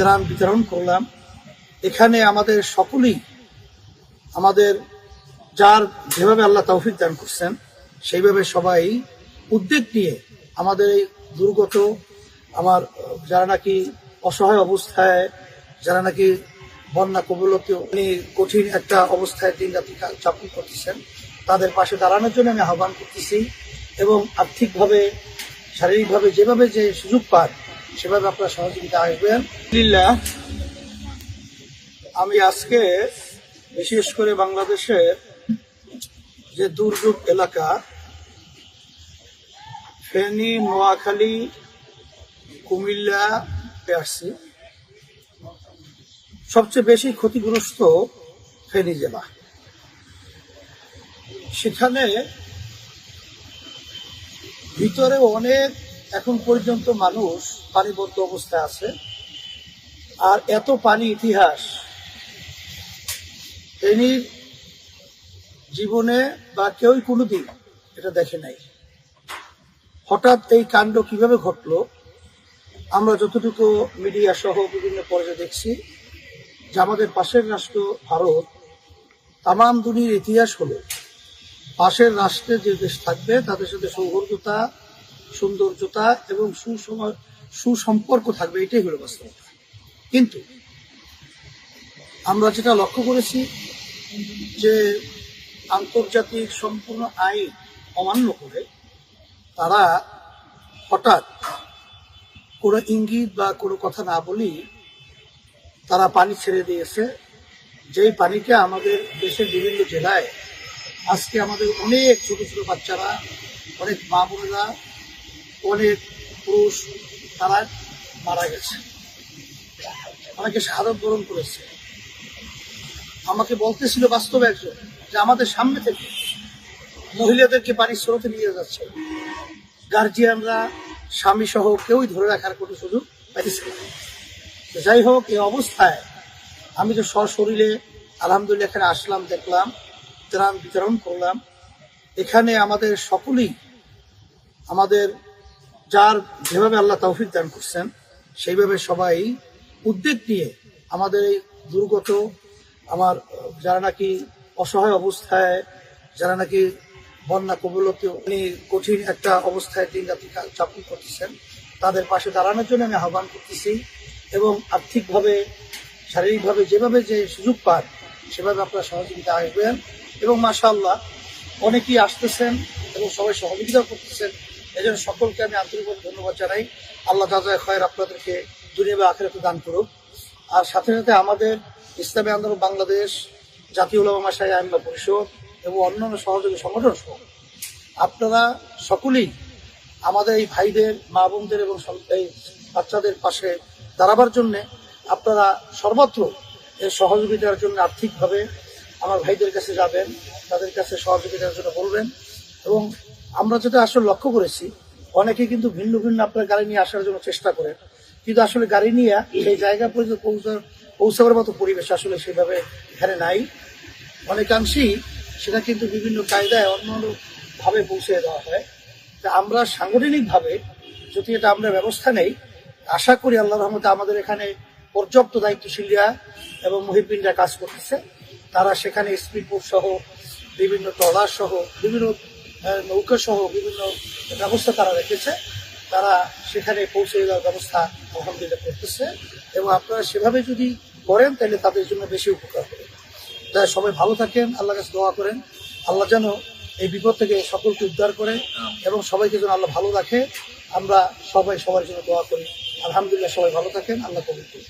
ত্রাণ বিতরণ করলাম। এখানে আমাদের সকলেই আমাদের যার যেভাবে আল্লাহ তৌফিক দান করছেন সেইভাবে সবাই উদ্যোগ নিয়ে আমাদের এই দুর্গত আমার যারা নাকি অসহায় অবস্থায়, যারা নাকি বন্যা কবলিত কঠিন একটা অবস্থায় দিন রাত্রি যাপন করতেছেন, তাদের পাশে দাঁড়ানোর জন্য আমি আহ্বান করতেছি এবং আর্থিকভাবে শারীরিকভাবে যেভাবে যে সুযোগ পান সেভাবে আপনারা সহযোগিতা আসবেন। আলহামদুলিল্লাহ, আমি আজকে বিশেষ করে বাংলাদেশের যে দুর্যোগ এলাকা ফেনী, নোয়াখালী, কুমিল্লা আসছি। সবচেয়ে বেশি ক্ষতিগ্রস্ত ফেনী জেলা। সেখানে ভিতরে অনেক এখন পর্যন্ত মানুষ পানিবদ্ধ অবস্থায় আছে। আর এত পানি ইতিহাস ফেনীর জীবনে বা কেউই কোনোদিন এটা দেখে নাই। হঠাৎ এই কাণ্ড কিভাবে ঘটলো আমরা যতটুকু মিডিয়া সহ বিভিন্ন পর্যায়ে দেখছি যে আমাদের পাশের রাষ্ট্র ভারত, তামাম দুনিয়ার ইতিহাস হলো পাশের রাষ্ট্রে যে দেশ থাকবে তাদের সাথে সৌহার্দ্যতা, সৌন্দর্যতা এবং সুসম্পর্ক থাকবে, এটাই হলো বাস্তবতা। কিন্তু আমরা যেটা লক্ষ্য করেছি যে আন্তর্জাতিক সম্পূর্ণ আইন অমান্য করে তারা হঠাৎ কোনো ইঙ্গিত বা কোনো কথা না বলেই তারা পানি ছেড়ে দিয়েছে। যেই পানিটা আমাদের দেশের বিভিন্ন জেলায় আজকে আমাদের অনেক ছোট ছোট বাচ্চারা, অনেক মা বোনেরা, অনেক পুরুষ তারা মারা গেছে, অনেকে শাহাদাত বরণ করেছে। আমাকে বলতেছিল বাস্তবে একজন যে আমাদের সামনে থেকে মহিলাদেরকে পানির স্রোতে নিয়ে যাচ্ছে, গার্জিয়ানরা স্বামী সহ কেউই ধরে রাখার কোনো সুযোগ পাইতেছে না। যাই হোক, এই অবস্থায় আমি তো সশরীরে আলহামদুলিল্লাহ এখানে আসলাম, দেখলাম, ত্রাণ বিতরণ করলাম। এখানে আমাদের সকলেই আমাদের যার যেভাবে আল্লাহ তৌফিক দান করছেন সেইভাবে সবাই উদ্যোগ নিয়ে আমাদের এই দুর্গত আমার যারা নাকি অসহায় অবস্থায়, যারা নাকি বন্যা কবলিত কঠিন একটা অবস্থায় দিন রাত্রি যাপন করতেছেন, তাদের পাশে দাঁড়ানোর জন্য আমি আহ্বান করতেছি এবং আর্থিকভাবে শারীরিকভাবে যেভাবে যে সুযোগ পান সেভাবে আপনারা সহযোগিতা আসবেন। এবং মাশাআল্লাহ অনেকেই আসতেছেন এবং সবাই সহযোগিতা করতেছেন। এই জন্য সকলকে আমি আন্তরিকভাবে ধন্যবাদ জানাই। আল্লাহ জাযায়ে খায়র আপনাদেরকে দুনিয়া বা আখিরাতে দান করুক। আর সাথে সাথে আমাদের ইসলামী আন্দোলন বাংলাদেশ, জাতীয় উলামা মাশায়েখ আইম্মা পরিষদ এবং অন্যান্য সহযোগী সংগঠন সহ আপনারা সকলেই আমাদের এই ভাইদের, মা বোনদের এবং এই বাচ্চাদের পাশে দাঁড়াবার জন্যে আপনারা সর্বত্র এর সহযোগিতার জন্য আর্থিকভাবে আমার ভাইদের কাছে যাবেন, তাদের কাছে সহযোগিতার জন্য বলবেন। এবং আমরা যেটা আসলে লক্ষ্য করেছি, অনেকে কিন্তু ভিন্ন ভিন্ন আপনার গাড়ি নিয়ে আসার জন্য চেষ্টা করেন, কিন্তু আসলে গাড়ি নিয়ে সেই জায়গা পর্যন্ত পৌঁছাবার মতো পরিবেশ আসলে সেভাবে এখানে নাই। অনেকাংশেই সেটা কিন্তু বিভিন্ন কায়দায় অন্যভাবে পৌঁছে দেওয়া হয়। তা আমরা সাংগঠনিকভাবে যদি এটা আমরা ব্যবস্থা নেই, আশা করি আল্লাহর রহমতে আমাদের এখানে পর্যাপ্ত দায়িত্বশীলরা এবং মুহিব্বিনরা কাজ করতেছে। তারা সেখানে স্পিডবোট সহ বিভিন্ন ট্রলার সহ বিভিন্ন নৌকা সহ বিভিন্ন ব্যবস্থা তারা রেখেছে। তারা সেখানে পৌঁছে দেওয়ার ব্যবস্থা আলহামদুলিল্লাহ করতেছে এবং আপনারা সেভাবে যদি করেন তাহলে তাদের জন্য বেশি উপকার হবে। তাই সবাই ভালো থাকেন, আল্লাহর কাছে দোয়া করেন আল্লাহ যেন এই বিপদ থেকে সকলকে উদ্ধার করে এবং সবাইকে যেন আল্লাহ ভালো রাখে। আমরা সবাই সবার জন্য দোয়া করি। আলহামদুলিল্লাহ, সবাই ভালো থাকেন, আল্লাহ কবুল করুন।